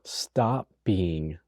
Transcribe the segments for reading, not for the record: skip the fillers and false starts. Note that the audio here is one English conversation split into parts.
Stop being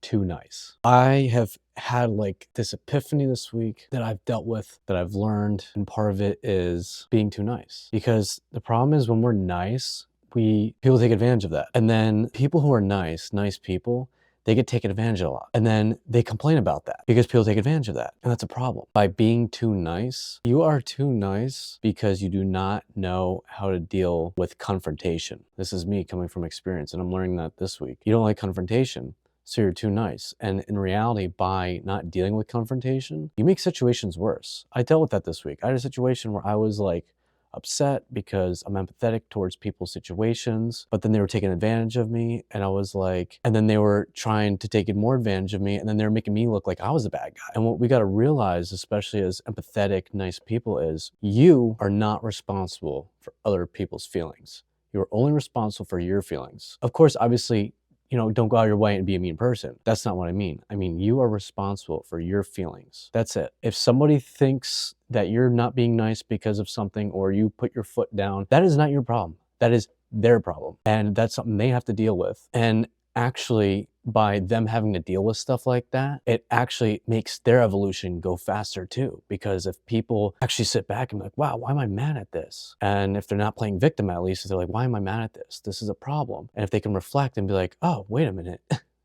too nice. I have had like this epiphany this week that I've dealt with, that I've learned, and part of it is being too nice. Because the problem is when we're nice, people take advantage of that. And then people who are nice people, they get taken advantage of a lot. And then they complain about that because people take advantage of that. And that's a problem. By being too nice, you are too nice because you do not know how to deal with confrontation. This is me coming from experience, and I'm learning that this week. You don't like confrontation, so you're too nice. And in reality, by not dealing with confrontation, you make situations worse. I dealt with that this week. I had a situation where I was like upset because I'm empathetic towards people's situations, but then they were taking advantage of me, and I was like, and then they were trying to take more advantage of me, and then they were making me look like I was the bad guy. And what we got to realize, especially as empathetic, nice people, is you are not responsible for other people's feelings. You're only responsible for your feelings. Of course, obviously, don't go out of your way and be a mean person. That's not what I mean. I mean, you are responsible for your feelings. That's it. If somebody thinks that you're not being nice because of something, or you put your foot down, that is not your problem. That is their problem. And that's something they have to deal with. And actually, by them having to deal with stuff like that, it actually makes their evolution go faster too. Because if people actually sit back and be like, wow, why am I mad at this? And if they're not playing victim, at least, they're like, why am I mad at this? This is a problem. And if they can reflect and be like, oh, wait a minute,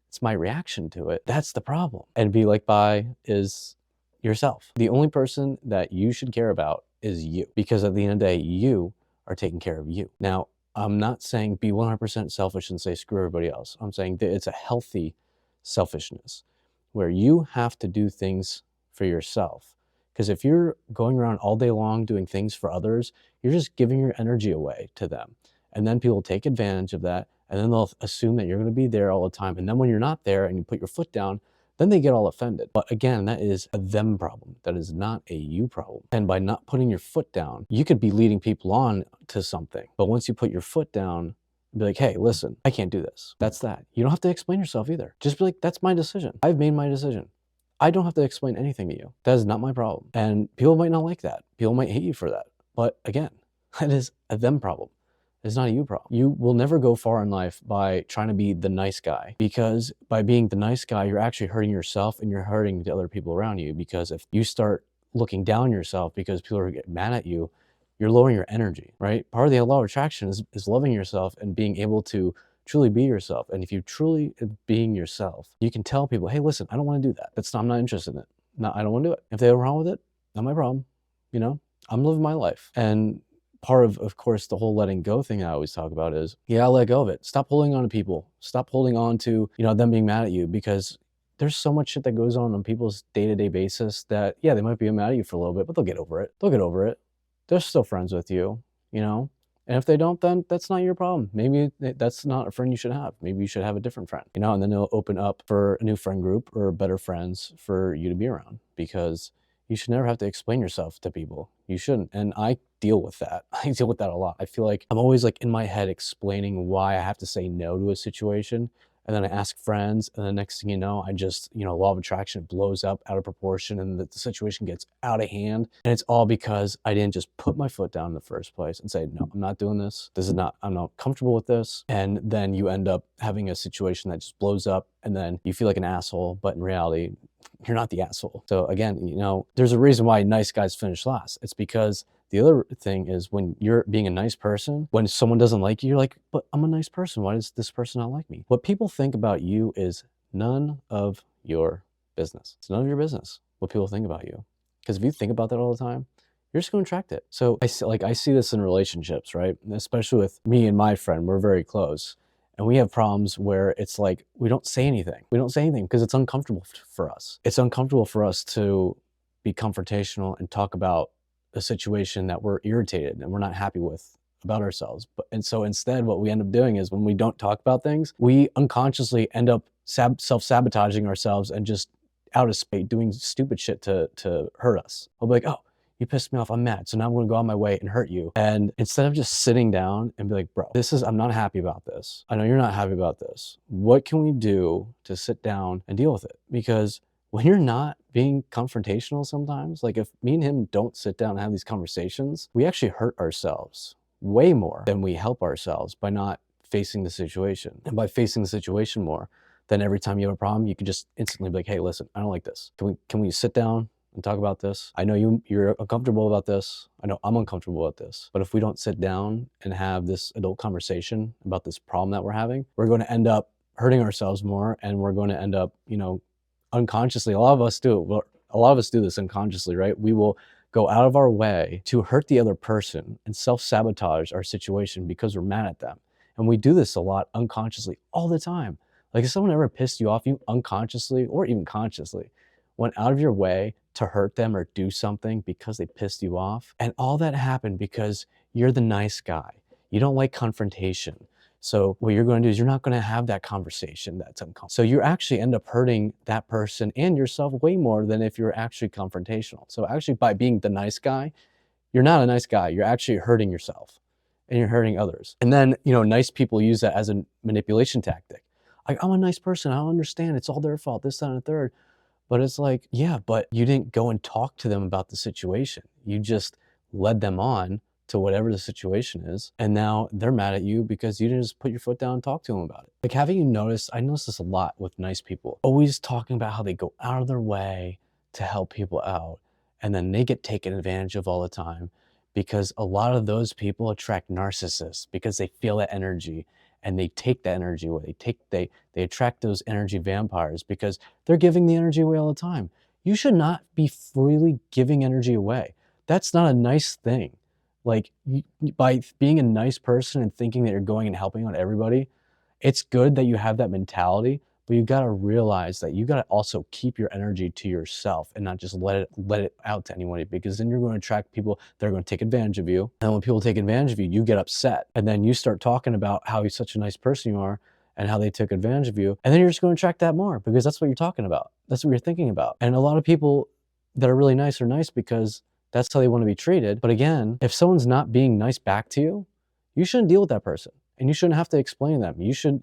it's my reaction to it. That's the problem. And be like, is yourself. The only person that you should care about is you. Because at the end of the day, you are taking care of you. Now, I'm not saying be 100% selfish and say screw everybody else. I'm saying that it's a healthy selfishness where you have to do things for yourself. Because if you're going around all day long doing things for others, you're just giving your energy away to them. And then people take advantage of that, and then they'll assume that you're going to be there all the time. And then when you're not there and you put your foot down, then they get all offended. But again, that is a them problem. That is not a you problem. And by not putting your foot down, you could be leading people on to something. But once you put your foot down, be like, hey, listen, I can't do this. That's that. You don't have to explain yourself either. Just be like, that's my decision. I've made my decision. I don't have to explain anything to you. That is not my problem. And people might not like that. People might hate you for that. But again, that is a them problem. It's not a you problem. You will never go far in life by trying to be the nice guy, because by being the nice guy, you're actually hurting yourself and you're hurting the other people around you. Because if you start looking down on yourself because people are getting mad at you, you're lowering your energy, right? Part of the law of attraction is loving yourself and being able to truly be yourself. And if you truly being yourself, you can tell people, hey, listen, I don't want to do that. I'm not interested in it. No, I don't want to do it. If they have a problem with it, not my problem. I'm living my life. And part of course, the whole letting go thing I always talk about is, yeah, let go of it. Stop holding on to people. Stop holding on to, them being mad at you, because there's so much shit that goes on people's day-to-day basis that, yeah, they might be mad at you for a little bit, but they'll get over it. They'll get over it. They're still friends with you, And if they don't, then that's not your problem. Maybe that's not a friend you should have. Maybe you should have a different friend, and then it'll open up for a new friend group or better friends for you to be around, because you should never have to explain yourself to people. You shouldn't. And I deal with that. I deal with that a lot. I feel like I'm always like in my head explaining why I have to say no to a situation. And then I ask friends, and the next thing you know, I just, law of attraction blows up out of proportion, and the situation gets out of hand. And it's all because I didn't just put my foot down in the first place and say, no, I'm not doing this. I'm not comfortable with this. And then you end up having a situation that just blows up, and then you feel like an asshole, but in reality, you're not the asshole. So again, there's a reason why nice guys finish last. It's because the other thing is, when you're being a nice person, when someone doesn't like you, you're like, but I'm a nice person. Why does this person not like me? What people think about you is none of your business. It's none of your business what people think about you. Because if you think about that all the time, you're just going to attract it. So I see this in relationships, right? Especially with me and my friend, we're very close. And we have problems where it's like, we don't say anything. We don't say anything because it's uncomfortable for us. It's uncomfortable for us to be confrontational and talk about a situation that we're irritated and we're not happy with about ourselves. And so instead, what we end up doing is, when we don't talk about things, we unconsciously end up self-sabotaging ourselves and just out of spite doing stupid shit to hurt us. I'll be like, oh, you pissed me off, I'm mad, so now I'm going to go on my way and hurt you. And instead of just sitting down and be like, bro, I'm not happy about this. I know you're not happy about this. What can we do to sit down and deal with it? Because when you're not being confrontational sometimes, like if me and him don't sit down and have these conversations, we actually hurt ourselves way more than we help ourselves by not facing the situation. And by facing the situation more, then every time you have a problem, you can just instantly be like, hey, listen, I don't like this. Can we sit down and talk about this? I know you're uncomfortable about this. I know I'm uncomfortable about this. But if we don't sit down and have this adult conversation about this problem that we're having, we're going to end up hurting ourselves more, and we're going to end up, unconsciously, a lot of us do this unconsciously, right? We will go out of our way to hurt the other person and self-sabotage our situation because we're mad at them. And we do this a lot unconsciously all the time. Like, if someone ever pissed you off, you unconsciously or even consciously went out of your way to hurt them or do something because they pissed you off. And all that happened because you're the nice guy. You don't like confrontation. So what you're going to do is you're not going to have that conversation that's uncomfortable. So you actually end up hurting that person and yourself way more than if you're actually confrontational. So actually, by being the nice guy, you're not a nice guy. You're actually hurting yourself and you're hurting others. And then, nice people use that as a manipulation tactic. Like, I'm a nice person. I don't understand. It's all their fault. This, that, and the third. But it's like, yeah, but you didn't go and talk to them about the situation. You just led them on to whatever the situation is. And now they're mad at you because you didn't just put your foot down and talk to them about it. Like, haven't you noticed, I notice this a lot with nice people, always talking about how they go out of their way to help people out. And then they get taken advantage of all the time because a lot of those people attract narcissists because they feel that energy and they take that energy away. They attract those energy vampires because they're giving the energy away all the time. You should not be freely giving energy away. That's not a nice thing. Like, by being a nice person and thinking that you're going and helping out everybody, it's good that you have that mentality, but you got to realize that you got to also keep your energy to yourself and not just let it out to anybody, because then you're going to attract people that are going to take advantage of you. And when people take advantage of you, you get upset. And then you start talking about how you're such a nice person you are and how they took advantage of you. And then you're just going to attract that more because that's what you're talking about. That's what you're thinking about. And a lot of people that are really nice are nice because that's how they want to be treated. But again, if someone's not being nice back to you, you shouldn't deal with that person. And you shouldn't have to explain them. You should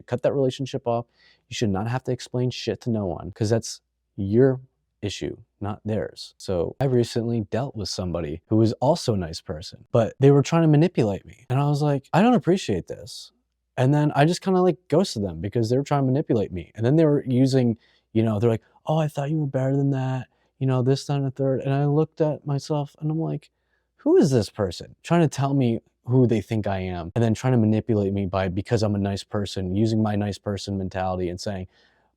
cut that relationship off. You should not have to explain shit to no one, because that's your issue, not theirs. So I recently dealt with somebody who was also a nice person, but they were trying to manipulate me. And I was like, I don't appreciate this. And then I just kind of like ghosted them because they were trying to manipulate me. And then they were using, they're like, oh, I thought you were better than that. This, that, and the third. And I looked at myself and I'm like, who is this person trying to tell me who they think I am, and then trying to manipulate me because I'm a nice person, using my nice person mentality and saying,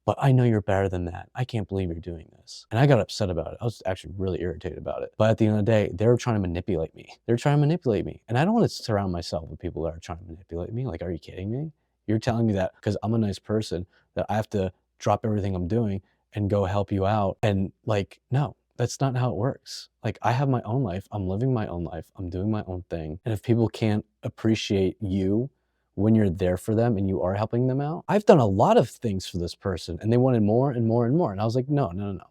but I know you're better than that. I can't believe you're doing this. And I got upset about it. I was actually really irritated about it. But at the end of the day, they were trying to manipulate me. They're trying to manipulate me. And I don't want to surround myself with people that are trying to manipulate me. Like, are you kidding me? You're telling me that because I'm a nice person that I have to drop everything I'm doing and go help you out? And like, no. That's not how it works. Like, I have my own life. I'm living my own life. I'm doing my own thing. And if people can't appreciate you when you're there for them and you are helping them out, I've done a lot of things for this person and they wanted more and more and more. And I was like, no.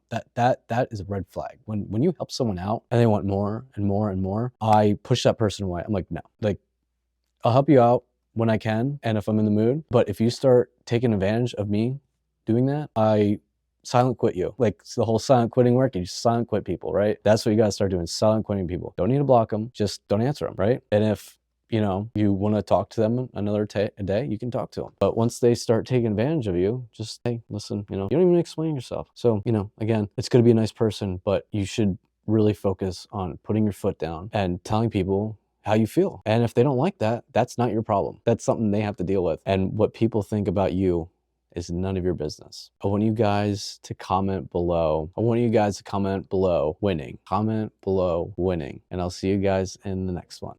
That is a red flag. When you help someone out and they want more and more and more, I push that person away. I'm like, no. Like, I'll help you out when I can and if I'm in the mood. But if you start taking advantage of me doing that, I silent quit you. Like, it's the whole silent quitting work. You just silent quit people, right? That's what you gotta start doing, silent quitting people. Don't need to block them, just don't answer them, right? And if you want to talk to them another day, you can talk to them. But once they start taking advantage of you, just, hey, listen, you don't even explain yourself. So, again, it's good to be a nice person, but you should really focus on putting your foot down and telling people how you feel. And if they don't like that, that's not your problem. That's something they have to deal with. And what people think about you is none of your business. I want you guys to comment below. Winning. Comment below winning. And I'll see you guys in the next one.